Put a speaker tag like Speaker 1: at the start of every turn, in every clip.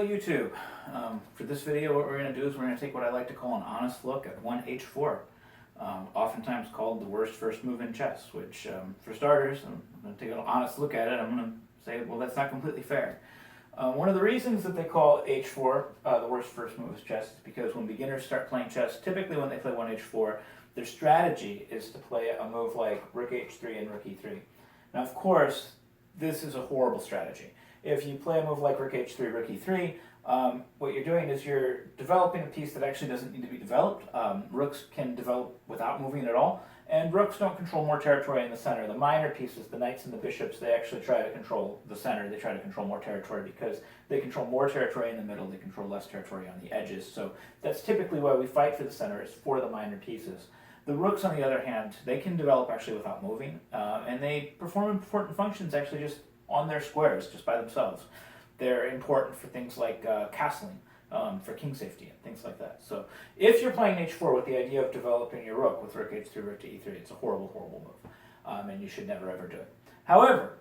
Speaker 1: Hello YouTube. For this video what we're going to do is we're going to take what I like to call an honest look at 1h4. Oftentimes called the worst first move in chess, which for starters, I'm going to take an honest look at it. I'm going to say, well, that's not completely fair. One of the reasons that they call h4 the worst first move in chess is because when beginners start playing chess, typically when they play 1h4, their strategy is to play a move like rook h3 and rook e3. Now, of course, this is a horrible strategy. If you play a move like rook h3, rook e3, what you're doing is you're developing a piece that actually doesn't need to be developed. Rooks can develop without moving at all, and rooks don't control more territory in the center. The minor pieces, the knights and the bishops, they actually try to control the center. They try to control more territory because they control more territory in the middle, they control less territory on the edges. So that's typically why we fight for the center, is for the minor pieces. The rooks, on the other hand, they can develop actually without moving, and they perform important functions actually just on their squares, just by themselves. They're important for things like castling, for king safety and things like that. So if you're playing h4 with the idea of developing your rook with rook h3, rook to e3, it's a horrible, horrible move, and you should never ever do it. However,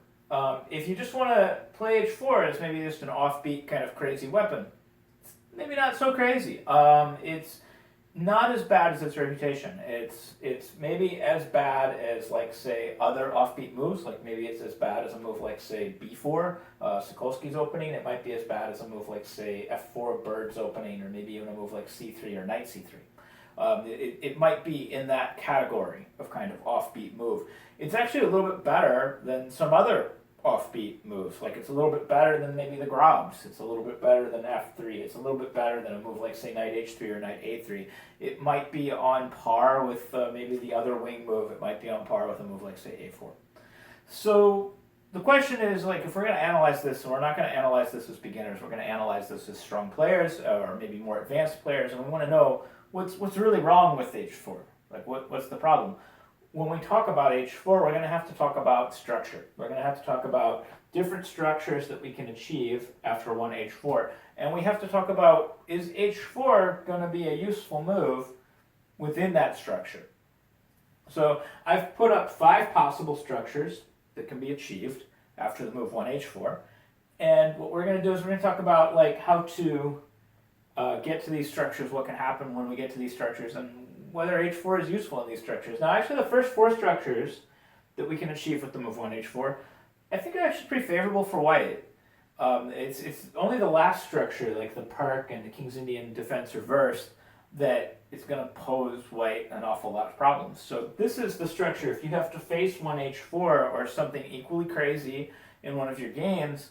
Speaker 1: if you just want to play h4 as maybe just an offbeat kind of crazy weapon, it's maybe not so crazy. It's not as bad as its reputation. It's maybe as bad as, like, say, other offbeat moves. Like maybe it's as bad as a move like, say, b4, Sokolsky's opening. It might be as bad as a move like, say, f4, Bird's opening, or maybe even a move like c3 or knight c3. It might be in that category of kind of offbeat move. It's actually a little bit better than some other offbeat moves. Like, it's a little bit better than maybe the Grobs. It's a little bit better than f3. It's a little bit better than a move like, say, knight h3 or knight a3. It might be on par with maybe the other wing move. It might be on par with a move like, say, a4. So the question is, like, if we're going to analyze this, and we're not going to analyze this as beginners, we're going to analyze this as strong players or maybe more advanced players, and we want to know what's really wrong with h4. Like, what's the problem? When we talk about h4, we're going to have to talk about structure. We're going to have to talk about different structures that we can achieve after 1h4. And we have to talk about, is h4 going to be a useful move within that structure? So I've put up 5 possible structures that can be achieved after the move 1h4. And what we're going to do is we're going to talk about, like, how to get to these structures, what can happen when we get to these structures, and whether h4 is useful in these structures. Now, actually, the first 4 structures that we can achieve with the move 1h4, I think are actually pretty favorable for white. It's only the last structure, like the Park and the King's Indian defense reversed, that it's going to pose white an awful lot of problems. So this is the structure. If you have to face 1h4 or something equally crazy in one of your games,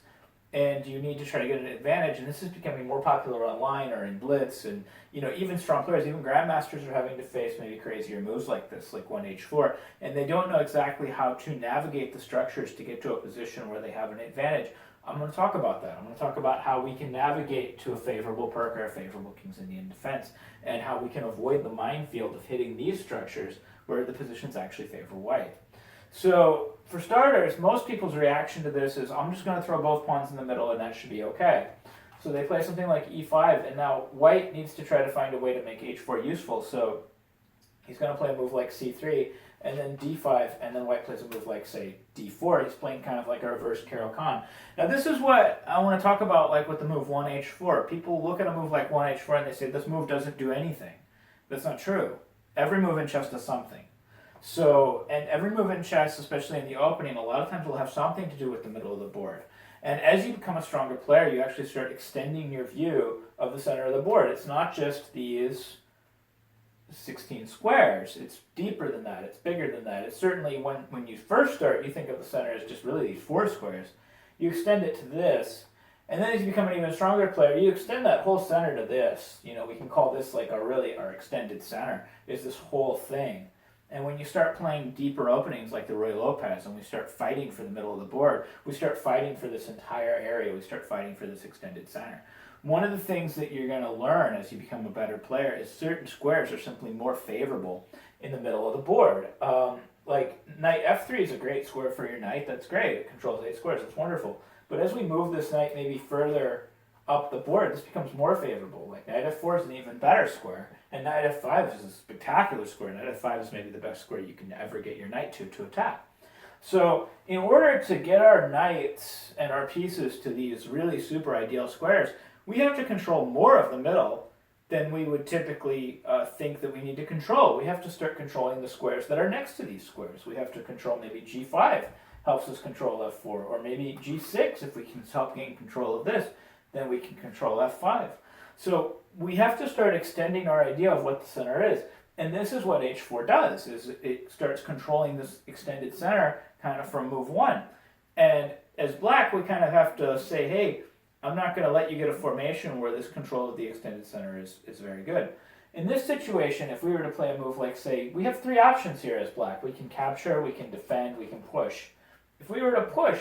Speaker 1: and you need to try to get an advantage, and this is becoming more popular online or in Blitz, and even strong players, even grandmasters are having to face maybe crazier moves like this, like 1h4, and they don't know exactly how to navigate the structures to get to a position where they have an advantage. I'm going to talk about that. I'm going to talk about how we can navigate to a favorable Perk or a favorable King's Indian defense, and how we can avoid the minefield of hitting these structures where the positions actually favor white. So, for starters, most people's reaction to this is, I'm just going to throw both pawns in the middle and that should be okay. So they play something like e5, and now white needs to try to find a way to make h4 useful. So he's going to play a move like c3, and then d5, and then white plays a move like, say, d4. He's playing kind of like a reverse Carol Khan. Now this is what I want to talk about, like with the move 1h4. People look at a move like 1h4 and they say, this move doesn't do anything. That's not true. Every move in chess does something. So, and every move in chess, especially in the opening, a lot of times will have something to do with the middle of the board. And as you become a stronger player, you actually start extending your view of the center of the board. It's not just these 16 squares. It's deeper than that. It's bigger than that. It's certainly, when you first start, you think of the center as just really these 4 squares. You extend it to this, and then as you become an even stronger player, you extend that whole center to this. We can call this like our extended center, is this whole thing. And when you start playing deeper openings like the Ruy Lopez, and we start fighting for the middle of the board, we start fighting for this entire area, we start fighting for this extended center. One of the things that you're going to learn as you become a better player is certain squares are simply more favorable in the middle of the board. Like knight f3 is a great square for your knight, that's great, it controls 8 squares, it's wonderful. But as we move this knight maybe further up the board, this becomes more favorable. Like knight f4 is an even better square, and knight f5 is a spectacular square. Knight f5 is maybe the best square you can ever get your knight to attack. So in order to get our knights and our pieces to these really super ideal squares, we have to control more of the middle than we would typically think that we need to control. We have to start controlling the squares that are next to these squares. We have to control maybe g5 helps us control f4, or maybe g6 if we can help gain control of this, then we can control f5. So we have to start extending our idea of what the center is. And this is what h4 does, is it starts controlling this extended center kind of from move 1. And as black, we kind of have to say, hey, I'm not going to let you get a formation where this control of the extended center is very good. In this situation, if we were to play a move like, say, we have 3 options here as black. We can capture, we can defend, we can push. If we were to push,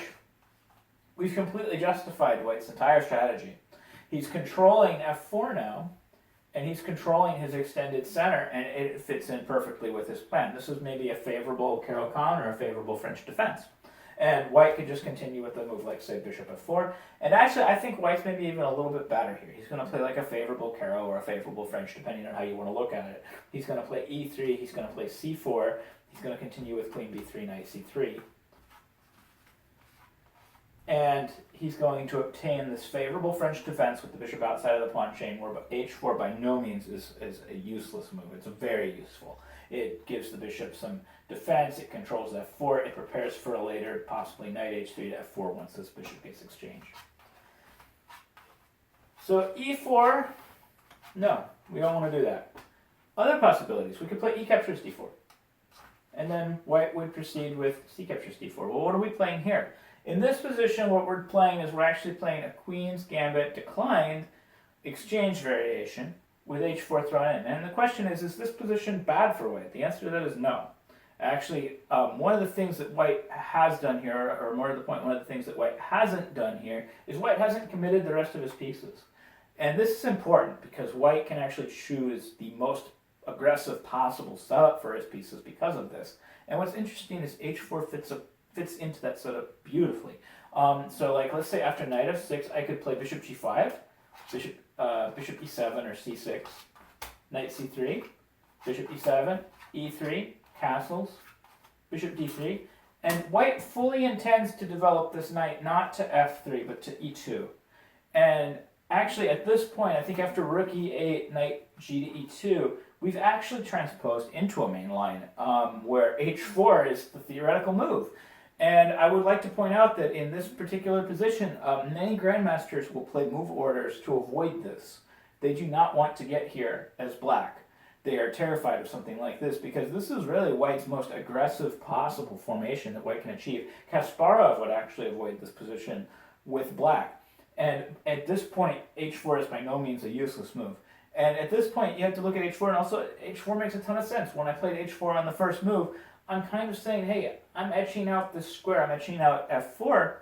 Speaker 1: we've completely justified White's entire strategy. He's controlling f4 now, and he's controlling his extended center, and it fits in perfectly with his plan. This is maybe a favorable Caro-Kann or a favorable French defense. And White could just continue with a move like, say, bishop f4. And actually, I think White's maybe even a little bit better here. He's going to play like a favorable Caro or a favorable French, depending on how you want to look at it. He's going to play e3, he's going to play c4, he's going to continue with queen b3, knight c3. And he's going to obtain this favorable French defense with the bishop outside of the pawn chain, where h4 by no means is a useless move. It's very useful. It gives the bishop some defense, it controls f4, it prepares for a later, possibly knight h3 to f4 once this bishop gets exchanged. So e4, no, we don't want to do that. Other possibilities, we could play e captures d4. And then White would proceed with c captures d4. Well, what are we playing here? In this position, what we're playing is we're actually playing a queen's gambit declined exchange variation with h4 thrown in. And the question is this position bad for White? The answer to that is no. Actually, one of the things that White has done here, or more to the point, one of the things that White hasn't done here, is White hasn't committed the rest of his pieces. And this is important because White can actually choose the most aggressive possible setup for his pieces because of this. And what's interesting is h4 fits into that setup beautifully. So like, let's say after knight f6, I could play bishop g5, bishop e7 or c6, knight c3, bishop e7, e3, castles, bishop d3, and White fully intends to develop this knight not to f3 but to e2. And actually at this point, I think after rook e8, knight g to e2, we've actually transposed into a main line where h4 is the theoretical move. And I would like to point out that in this particular position, many grandmasters will play move orders to avoid this. They do not want to get here as black. They are terrified of something like this because this is really White's most aggressive possible formation that White can achieve. Kasparov would actually avoid this position with black. And at this point, h4 is by no means a useless move. And at this point, you have to look at h4, and also h4 makes a ton of sense. When I played h4 on the first move, I'm kind of saying, hey, I'm etching out this square, I'm etching out f4,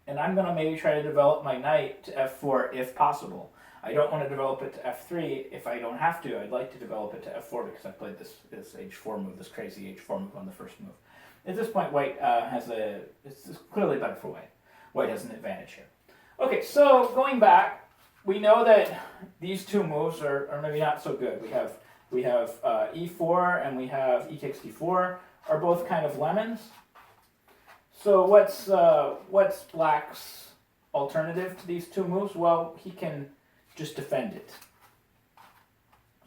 Speaker 1: and I'm going to maybe try to develop my knight to f4 if possible. I don't want to develop it to f3 if I don't have to. I'd like to develop it to f4 because I played this h4 move, this crazy h4 move on the first move. At this point, White it's clearly better for White. White has an advantage here. Okay, so going back, we know that these two moves are maybe not so good. We have e4 and we have e takes d4 are both kind of lemons. So what's Black's alternative to these two moves? Well, he can just defend it.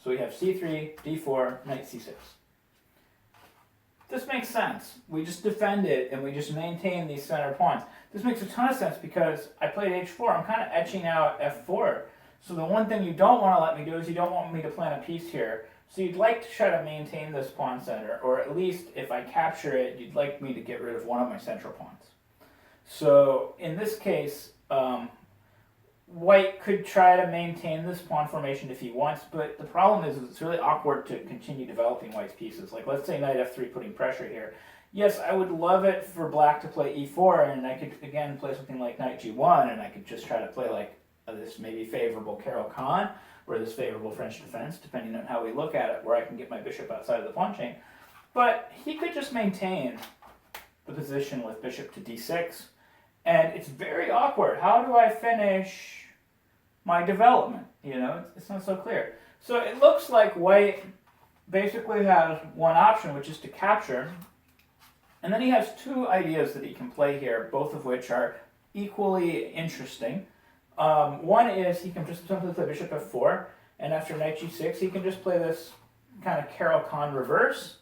Speaker 1: So we have c3, d4, knight c6. This makes sense. We just defend it and we just maintain these center pawns. This makes a ton of sense because I played h4. I'm kind of etching out f4. So the one thing you don't want to let me do is you don't want me to plant a piece here. So you'd like to try to maintain this pawn center, or at least if I capture it, you'd like me to get rid of one of my central pawns. So in this case, White could try to maintain this pawn formation if he wants, but the problem is it's really awkward to continue developing White's pieces. Like let's say knight f3 putting pressure here. Yes, I would love it for Black to play e4, and I could again play something like knight g1, and I could just try to play like this maybe favorable Caro-Kann, or this favorable French defense, depending on how we look at it, where I can get my bishop outside of the pawn chain. But he could just maintain the position with bishop to d6, and it's very awkward. How do I finish my development? You know, it's not so clear. So it looks like White basically has one option, which is to capture, and then he has two ideas that he can play here, both of which are equally interesting. One is he can just simply play bishop f4, and after knight g6, he can just play this kind of Caro-Kann reverse,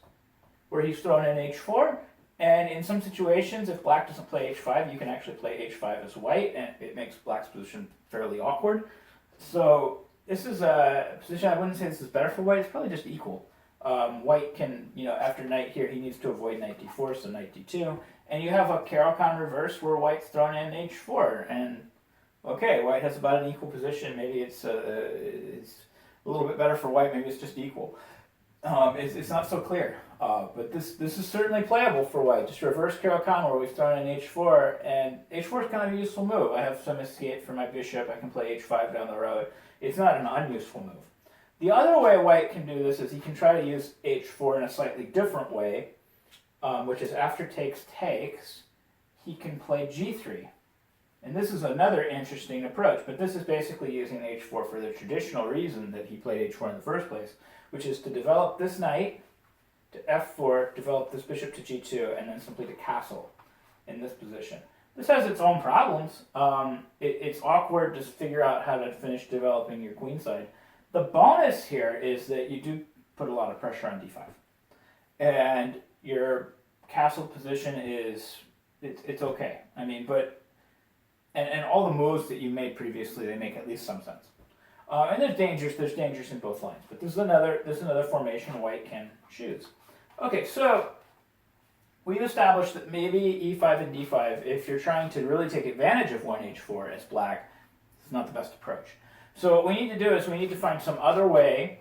Speaker 1: where he's thrown in h4. And in some situations, if black doesn't play h5, you can actually play h5 as white, and it makes black's position fairly awkward. So this is a position, I wouldn't say this is better for white, it's probably just equal. White can, after knight here, he needs to avoid knight d4, so knight d2. And you have a Caro-Kann reverse where white's thrown in h4, and okay, white has about an equal position. Maybe it's a little bit better for white, maybe it's just equal. It's not so clear, but this is certainly playable for white. Just reverse Caro-Kann where we've thrown in h4, and h4 is kind of a useful move. I have some escape for my bishop. I can play h5 down the road. It's not an unuseful move. The other way white can do this is he can try to use h4 in a slightly different way, which is after takes, he can play g3. And this is another interesting approach, but this is basically using h4 for the traditional reason that he played h4 in the first place, which is to develop this knight to f4, develop this bishop to g2, and then simply to castle in this position. This has its own problems. It's awkward to figure out how to finish developing your queenside. The bonus here is that you do put a lot of pressure on d5. And your castle position is, it's okay. I mean, but, and all the moves that you made previously, they make at least some sense. And there's dangers in both lines. But this is another formation white can choose. Okay, so we've established that maybe e5 and d5, if you're trying to really take advantage of 1h4 as black, it's not the best approach. So what we need to do is we need to find some other way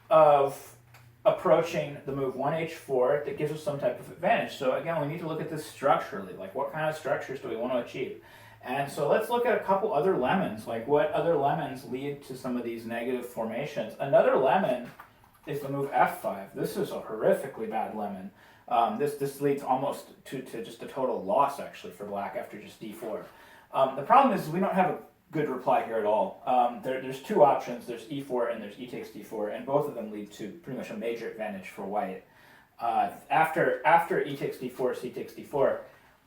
Speaker 1: of approaching the move 1h4 that gives us some type of advantage. So again, we need to look at this structurally, like what kind of structures do we want to achieve? And so let's look at a couple other lemons, like what other lemons lead to some of these negative formations. Another lemon is the move f5. This is a horrifically bad lemon. This leads almost to just a total loss, actually, for black after just d4. The problem is we don't have a good reply here at all. There's two options. There's e4 and there's e takes d4, and both of them lead to pretty much a major advantage for white. After e takes d4, c takes d4,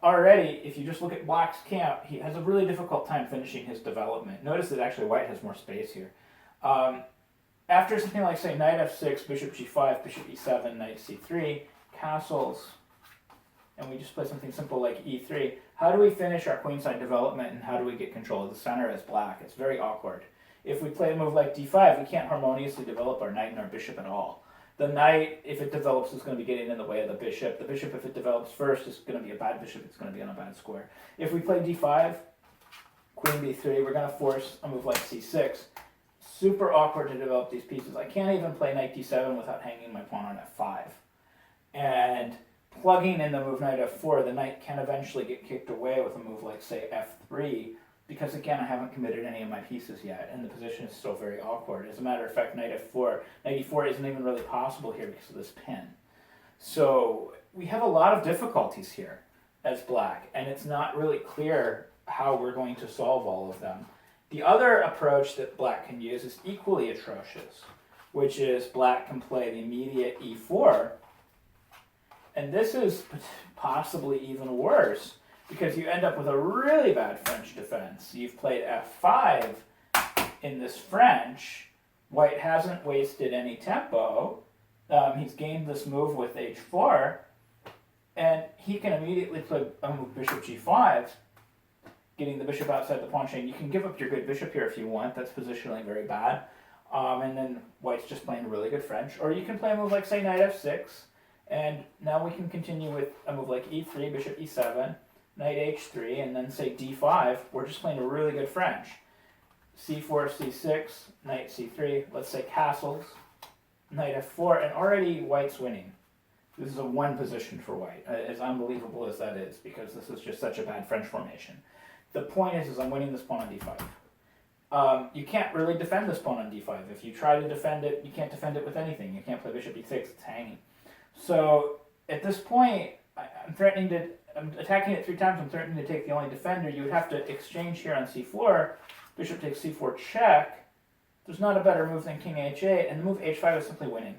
Speaker 1: already, if you just look at black's camp, he has a really difficult time finishing his development. Notice that actually white has more space here. After something like, say, knight f6, bishop g5, bishop e7, knight c3, castles, and we just play something simple like e3, how do we finish our queenside development and how do we get control of the center as black? It's very awkward. If we play a move like d5, we can't harmoniously develop our knight and our bishop at all. The knight, if it develops, is going to be getting in the way of the bishop. The bishop, if it develops first, is going to be a bad bishop. It's going to be on a bad square. If we play d5, queen b3, we're going to force a move like c6. Super awkward to develop these pieces. I can't even play knight d7 without hanging my pawn on f5. And plugging in the move knight f4, the knight can eventually get kicked away with a move like, say, f3, because again, I haven't committed any of my pieces yet, and the position is still very awkward. As a matter of fact, knight e4 isn't even really possible here because of this pin. So we have a lot of difficulties here as black, and it's not really clear how we're going to solve all of them. The other approach that black can use is equally atrocious, which is black can play the immediate e4, and this is possibly even worse, because you end up with a really bad French defense. You've played f5 in this French. White hasn't wasted any tempo. He's gained this move with h4, and he can immediately play a move bishop g5, getting the bishop outside the pawn chain. You can give up your good bishop here if you want. That's positionally very bad. And then white's just playing really good French. Or you can play a move like, say, knight f6, and now we can continue with a move like e3, bishop e7, knight h3, and then say d5, we're just playing a really good French. c4, c6, knight c3, let's say castles, knight f4, and already white's winning. This is a one position for white, as unbelievable as that is, because this is just such a bad French formation. The point is I'm winning this pawn on d5. You can't really defend this pawn on d5. If you try to defend it, you can't defend it with anything. You can't play bishop e6, it's hanging. So at this point, I'm attacking it 3 times, I'm threatening to take the only defender. You would have to exchange here on c4, bishop takes c4 check. There's not a better move than king h8, and the move h5 is simply winning.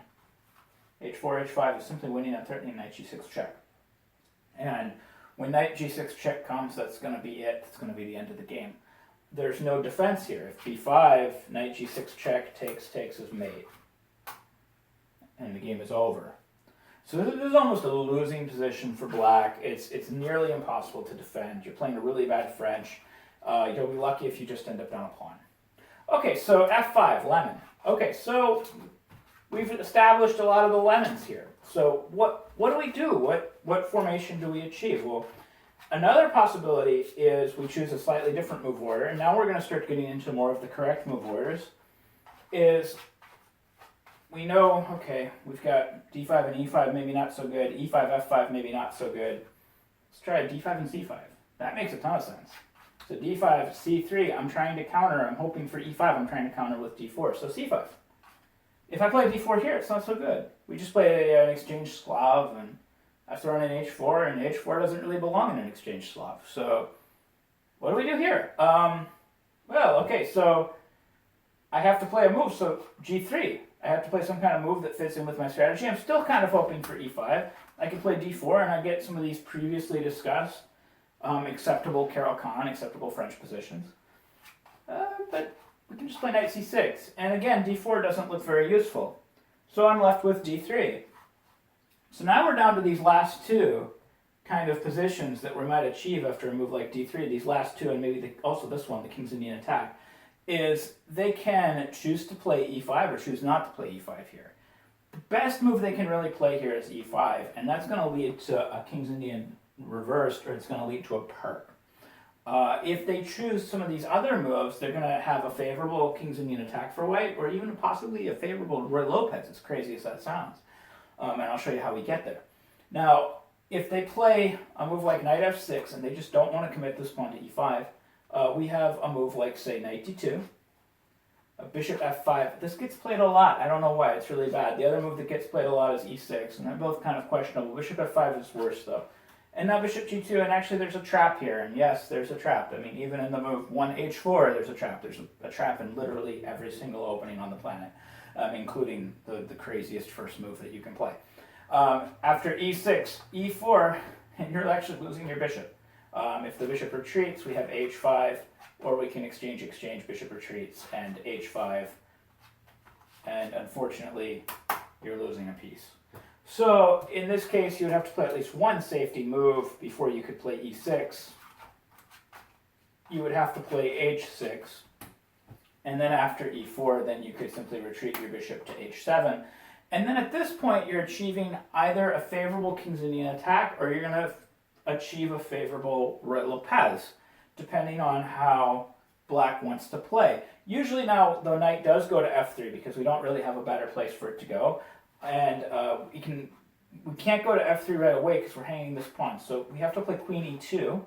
Speaker 1: h4, h5 is simply winning and threatening knight g6 check. And when knight g6 check comes, that's going to be it. It's going to be the end of the game. there's no defense here. If b5, knight g6 check, takes is mate. And the game is over. So this is almost a losing position for black. It's nearly impossible to defend. You're playing a really bad French. You'll be lucky if you just end up down a pawn. Okay, so f5, lemon. Okay, so we've established a lot of the lemons here. So what do we do? What formation do we achieve? Well, another possibility is we choose a slightly different move order, and now we're going to start getting into more of the correct move orders. Is we know, okay, we've got d5 and e5, maybe not so good. e5, f5, maybe not so good. Let's try d5 and c5. That makes a ton of sense. So d5, c3, I'm trying to counter. I'm hoping for e5, I'm trying to counter with d4. So c5. If I play d4 here, it's not so good. We just play an exchange Slav, and I've thrown in h4, and h4 doesn't really belong in an exchange Slav. So what do we do here? Well, okay, so I have to play a move. So g3. I have to play some kind of move that fits in with my strategy. I'm still kind of hoping for e5. I can play d4, and I get some of these previously discussed acceptable Caro-Kann, acceptable French positions. But we can just play knight c6. And again, d4 doesn't look very useful. So I'm left with d3. So now we're down to these last two kind of positions that we might achieve after a move like d3. These last two, and maybe also this one, the King's Indian attack, is they can choose to play e5 or choose not to play e5 here. The best move they can really play here is e5, and that's going to lead to a King's Indian reversed, or it's going to lead to a perk. If they choose some of these other moves, they're going to have a favorable King's Indian attack for white, or even possibly a favorable Roy Lopez, as crazy as that sounds. And I'll show you how we get there. Now, if they play a move like knight f6, and they just don't want to commit this pawn to e5, we have a move like, say, knight d2, a bishop f5. This gets played a lot. I don't know why. It's really bad. The other move that gets played a lot is e6, and they're both kind of questionable. Bishop f5 is worse, though. And now bishop g2, and actually there's a trap here, and yes, there's a trap. I mean, even in the move 1h4, there's a trap. There's a trap in literally every single opening on the planet, including the craziest first move that you can play. After e6, e4, and you're actually losing your bishop. If the bishop retreats, we have h5, or we can exchange bishop retreats, and h5, and unfortunately, you're losing a piece. So in this case, you would have to play at least one safety move before you could play e6. You would have to play h6, and then after e4, then you could simply retreat your bishop to h7. And then at this point, you're achieving either a favorable King's Indian attack, or you're going to achieve a favorable Roy Lopez, depending on how black wants to play. Usually now, the knight does go to f3 because we don't really have a better place for it to go. And we can't go to f3 right away because we're hanging this pawn. So we have to play queen e2,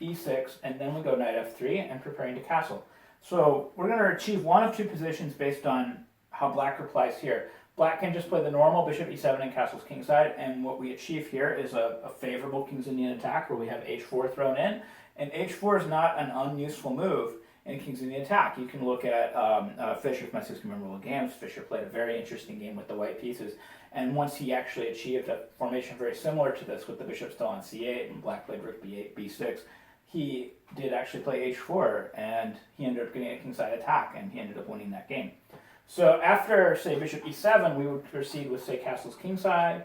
Speaker 1: e6, and then we go knight f3 and preparing to castle. So we're going to achieve one of two positions based on how black replies here. Black can just play the normal bishop e7 and castles kingside, and what we achieve here is a favorable King's Indian attack where we have h4 thrown in, and h4 is not an unuseful move in King's Indian attack. You can look at Fischer's My 60 Memorable Games. Fischer played a very interesting game with the white pieces, and once he actually achieved a formation very similar to this with the bishop still on c8 and black played rook b8, b6, he did actually play h4, and he ended up getting a kingside attack, and he ended up winning that game. So after, say, bishop e7, we would proceed with, say, castles kingside,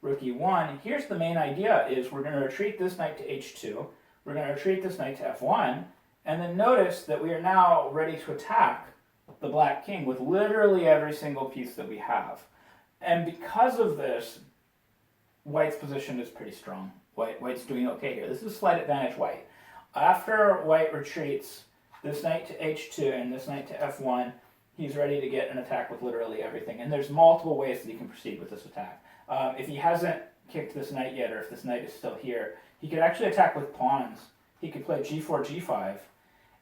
Speaker 1: rook e1. Here's the main idea, is we're going to retreat this knight to h2, we're going to retreat this knight to f1, and then notice that we are now ready to attack the black king with literally every single piece that we have. And because of this, white's position is pretty strong. White's doing okay here. This is a slight advantage white. After white retreats this knight to h2 and this knight to f1, he's ready to get an attack with literally everything. And there's multiple ways that he can proceed with this attack. If he hasn't kicked this knight yet, or if this knight is still here, he could actually attack with pawns. He could play g4, g5,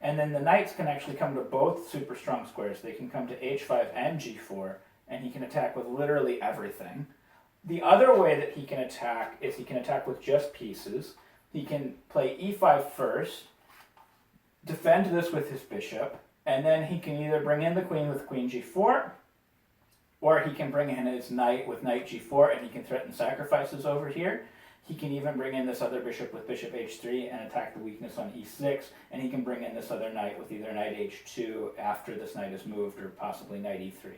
Speaker 1: and then the knights can actually come to both super strong squares. They can come to h5 and g4, and he can attack with literally everything. The other way that he can attack is he can attack with just pieces. He can play e5 first, defend this with his bishop, and then he can either bring in the queen with queen g4, or he can bring in his knight with knight g4, and he can threaten sacrifices over here. He can even bring in this other bishop with bishop h3 and attack the weakness on e6, and he can bring in this other knight with either knight h2 after this knight is moved, or possibly knight e3.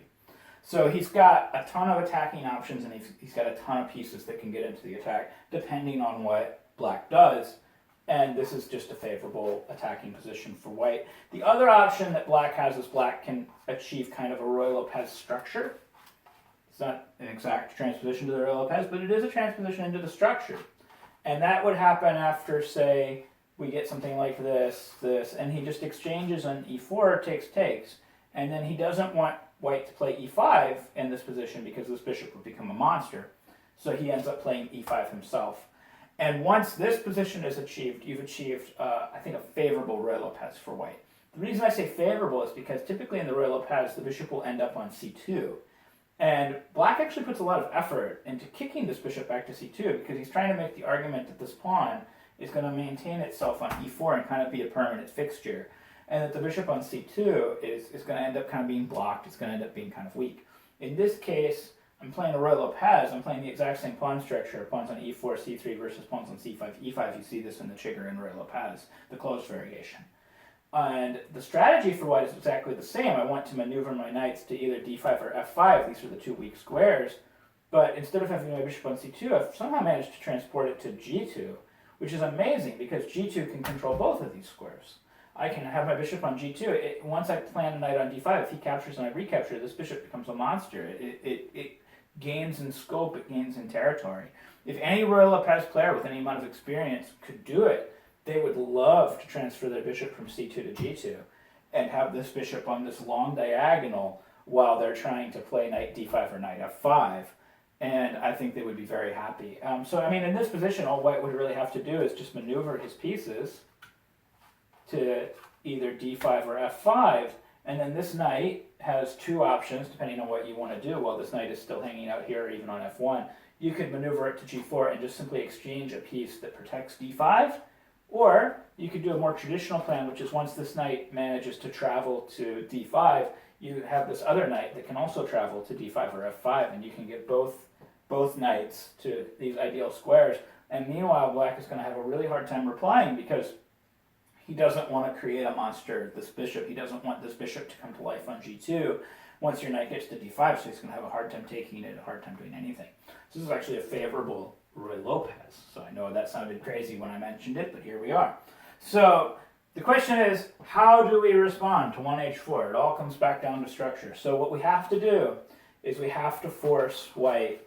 Speaker 1: So he's got a ton of attacking options, and he's got a ton of pieces that can get into the attack, depending on what black does. And this is just a favorable attacking position for white. The other option that black has is black can achieve kind of a Ruy Lopez structure. It's not an exact transposition to the Ruy Lopez, but it is a transposition into the structure. And that would happen after, say, we get something like this, and he just exchanges on e4, takes, and then he doesn't want white to play e5 in this position because this bishop would become a monster. So he ends up playing e5 himself. And once this position is achieved, you've achieved, I think, a favorable Ruy Lopez for white. The reason I say favorable is because typically in the Ruy Lopez, the bishop will end up on c2. And black actually puts a lot of effort into kicking this bishop back to c2 because he's trying to make the argument that this pawn is going to maintain itself on e4 and kind of be a permanent fixture. And that the bishop on c2 is going to end up kind of being blocked. It's going to end up being kind of weak. In this case, I'm playing a Ruy Lopez. I'm playing the exact same pawn structure. Pawns on e4, c3 versus pawns on c5, e5. You see this in the Chigger and Ruy Lopez, the closed variation. And the strategy for white is exactly the same. I want to maneuver my knights to either d5 or f5. These are the two weak squares. But instead of having my bishop on c2, I've somehow managed to transport it to g2, which is amazing because g2 can control both of these squares. I can have my bishop on g2. Once I plan a knight on d5, if he captures and I recapture, this bishop becomes a monster. It gains in scope, it gains in territory. If any Ruy Lopez player with any amount of experience could do it, they would love to transfer their bishop from c2 to g2 and have this bishop on this long diagonal while they're trying to play knight d5 or knight f5. And I think they would be very happy. So, I mean, in this position, all white would really have to do is just maneuver his pieces to either d5 or f5, and then this knight has two options depending on what you want to do. While this knight is still hanging out here, or even on f1, you could maneuver it to g4 and just simply exchange a piece that protects d5, or you could do a more traditional plan, which is once this knight manages to travel to d5, you have this other knight that can also travel to d5 or f5, and you can get both knights to these ideal squares. And meanwhile, black is going to have a really hard time replying because he doesn't want to create a monster, this bishop. He doesn't want this bishop to come to life on g2 once your knight gets to d5, so he's going to have a hard time taking it, a hard time doing anything. So this is actually a favorable Ruy Lopez. So I know that sounded crazy when I mentioned it, but here we are. So the question is, how do we respond to 1h4? It all comes back down to structure. So what we have to do is we have to force white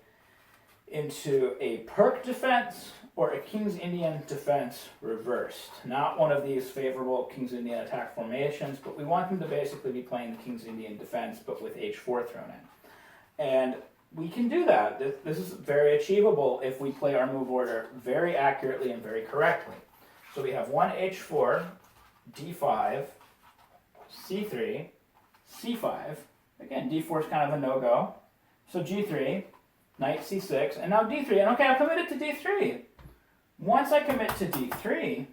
Speaker 1: into a Perk defense or a King's Indian defense reversed. Not one of these favorable King's Indian attack formations, but we want them to basically be playing the King's Indian defense, but with h4 thrown in. And we can do that. This is very achievable if we play our move order very accurately and very correctly. So we have 1h4, d5, c3, c5. Again, d4 is kind of a no-go. So g3, knight c6, and now d3. And okay, I've committed to d3. Once I commit to d3,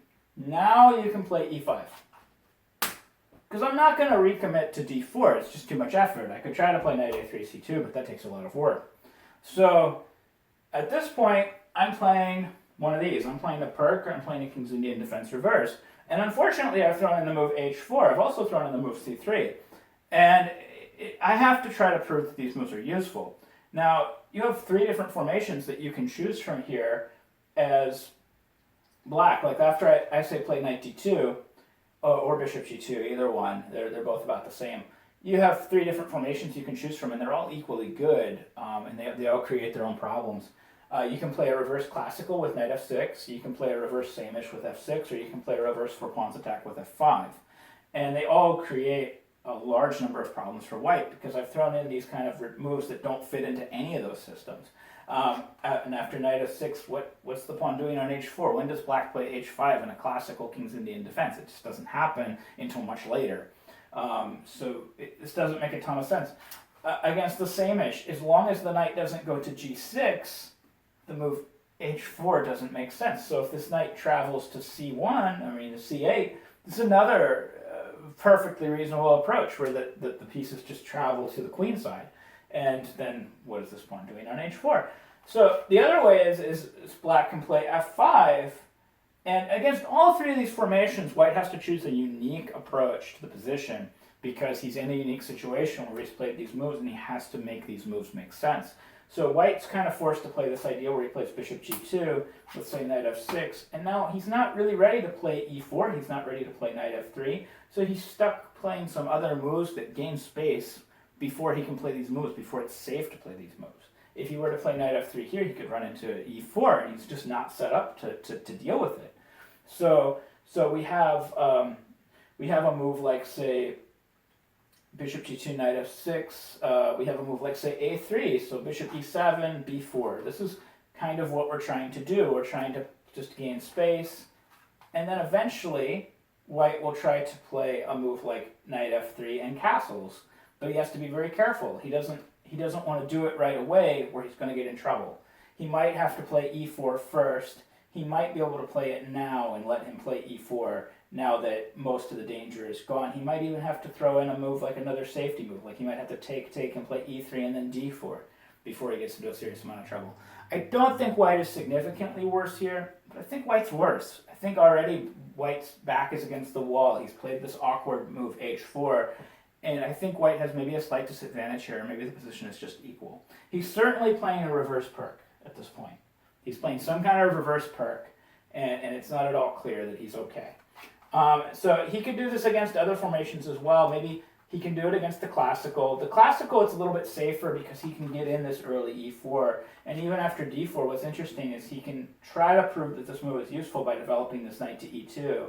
Speaker 1: now you can play e5. Because I'm not going to recommit to d4. It's just too much effort. I could try to play knight a3, c2, but that takes a lot of work. So at this point, I'm playing one of these. I'm playing the Perk, or I'm playing a King's Indian defense reverse. And unfortunately, I've thrown in the move h4. I've also thrown in the move c3. And I have to try to prove that these moves are useful. Now, you have three different formations that you can choose from here as black. Like after I say play knight d2, or bishop g2, either one, they're both about the same. You have three different formations you can choose from, and they're all equally good, and they all create their own problems. You can play a reverse classical with knight f6, you can play a reverse samish with f6, or you can play a reverse four pawns attack with f5. And they all create a large number of problems for white, because I've thrown in these kind of moves that don't fit into any of those systems. And after knight f6, what's the pawn doing on h4? When does black play h5 in a classical King's Indian defense? It just doesn't happen until much later. So this doesn't make a ton of sense. Against the samish, as long as the knight doesn't go to g6, the move h4 doesn't make sense. So if this knight travels to c1, to c8, this is another perfectly reasonable approach where the pieces just travel to the queen side. And then what is this pawn doing on h4? So the other way is black can play f5, and against all three of these formations, white has to choose a unique approach to the position because he's in a unique situation where he's played these moves and he has to make these moves make sense. So white's kind of forced to play this idea where he plays bishop g2, let's say knight f6, and now he's not really ready to play e4, he's not ready to play knight f3, so he's stuck playing some other moves that gain space before he can play these moves, before it's safe to play these moves. If he were to play knight f3 here, he could run into e4, and he's just not set up to deal with it. So we have a move like, say, bishop g2, knight f6. We have a move like, say, a3, so bishop e7, b4. This is kind of what we're trying to do. We're trying to just gain space, and then eventually white will try to play a move like knight f3 and castles, but he has to be very careful. He doesn't want to do it right away where he's going to get in trouble. He might have to play e4 first. He might be able to play it now and let him play e4 now that most of the danger is gone. He might even have to throw in a move like another safety move, like he might have to take and play e3 and then d4 before he gets into a serious amount of trouble. I don't think white is significantly worse here, but I think white's worse. I think already white's back is against the wall. He's played this awkward move h4, and I think white has maybe a slight disadvantage here, or maybe the position is just equal. He's certainly playing a reverse perk at this point. He's playing some kind of reverse perk, and it's not at all clear that he's okay. So he could do this against other formations as well. Maybe he can do it against the classical. The classical, it's a little bit safer because he can get in this early e4. And even after d4, what's interesting is he can try to prove that this move is useful by developing this knight to e2.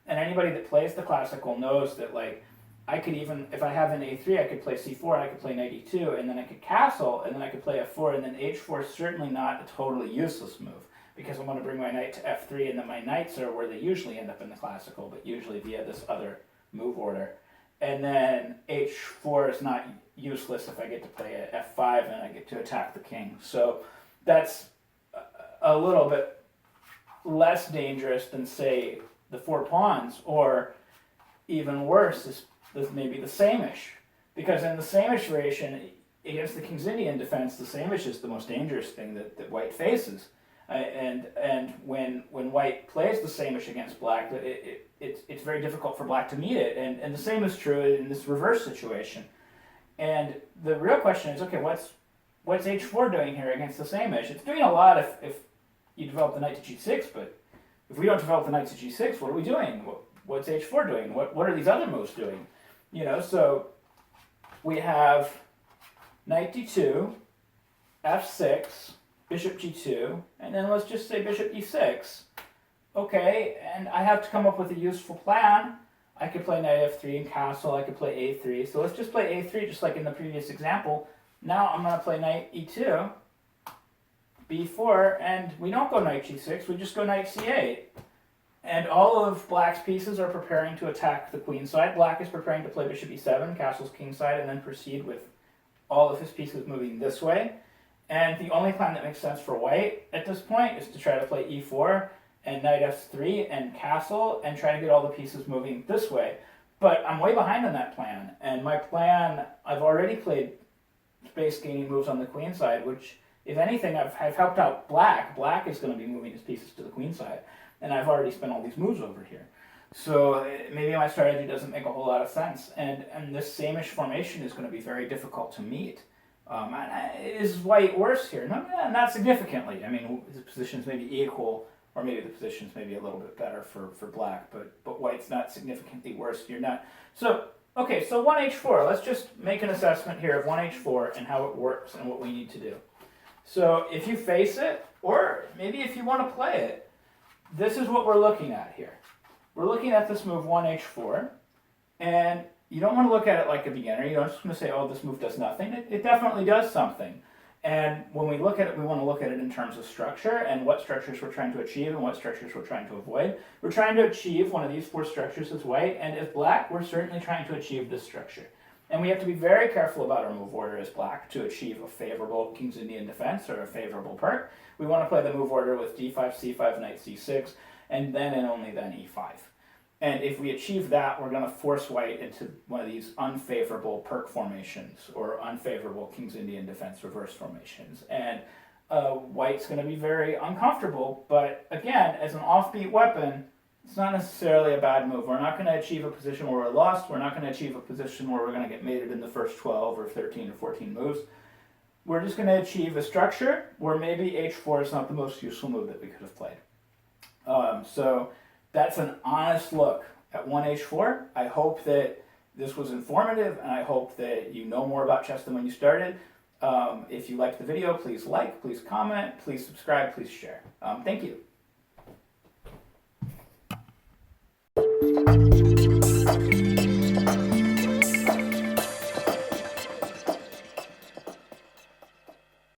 Speaker 1: And anybody that plays the classical knows that, like, I could even, if I have an a3, I could play c4, and I could play knight e2, and then I could castle, and then I could play f4, and then h4 is certainly not a totally useless move, because I'm going to bring my knight to f3, and then my knights are where they usually end up in the classical, but usually via this other move order. And then h4 is not useless if I get to play f5 and I get to attack the king. So that's a little bit less dangerous than, say, the 4 pawns, or even worse is maybe the same-ish. Because in the same-ish variation, against the King's Indian defense, the same-ish is the most dangerous thing that white faces. And when white plays the same-ish against black, it's very difficult for black to meet it. And the same is true in this reverse situation. And the real question is, okay, what's h4 doing here against the same-ish? It's doing a lot if you develop the knight to g6, but if we don't develop the knight to g6, what are we doing? What's h4 doing? What are these other moves doing? You know, so we have knight d2, f6, bishop g2, and then let's just say bishop e6. Okay, and I have to come up with a useful plan. I could play knight f3 and castle. I could play a3. So let's just play a3 just like in the previous example. Now I'm going to play knight e2, b4, and we don't go knight g6. We just go knight c8. And all of black's pieces are preparing to attack the queen side. Black is preparing to play bishop e7, castle's king side, and then proceed with all of his pieces moving this way. And the only plan that makes sense for white at this point is to try to play e4 and knight f3 and castle and try to get all the pieces moving this way. But I'm way behind on that plan. And my plan, I've already played space-gaining moves on the queen side, which, if anything, I've helped out black. Black is going to be moving his pieces to the queen side. And I've already spent all these moves over here. So maybe my strategy doesn't make a whole lot of sense. And this same-ish formation is going to be very difficult to meet. Is white worse here? No, not significantly. I mean, the positions may be equal, or maybe the positions may be a little bit better for black, but white's not significantly worse. You're not. So, okay, so 1h4. Let's just make an assessment here of 1h4 and how it works and what we need to do. So if you face it, or maybe if you want to play it, this is what we're looking at here. We're looking at this move 1h4, and you don't want to look at it like a beginner. You don't just want to say, oh, this move does nothing. It definitely does something. And when we look at it, we want to look at it in terms of structure and what structures we're trying to achieve and what structures we're trying to avoid. We're trying to achieve one of these 4 structures as white, and as black, we're certainly trying to achieve this structure. And we have to be very careful about our move order as black to achieve a favorable King's Indian defense or a favorable perk. We want to play the move order with d5, c5, knight c6, and then and only then e5. And if we achieve that, we're going to force white into one of these unfavorable perk formations or unfavorable King's Indian defense reverse formations. And white's going to be very uncomfortable. But again, as an offbeat weapon, it's not necessarily a bad move. We're not going to achieve a position where we're lost. We're not going to achieve a position where we're going to get mated in the first 12 or 13 or 14 moves. We're just going to achieve a structure where maybe h4 is not the most useful move that we could have played. So that's an honest look at 1h4. I hope that this was informative, and I hope that you know more about chess than when you started. If you liked the video, please like, please comment, please subscribe, please share. Thank you.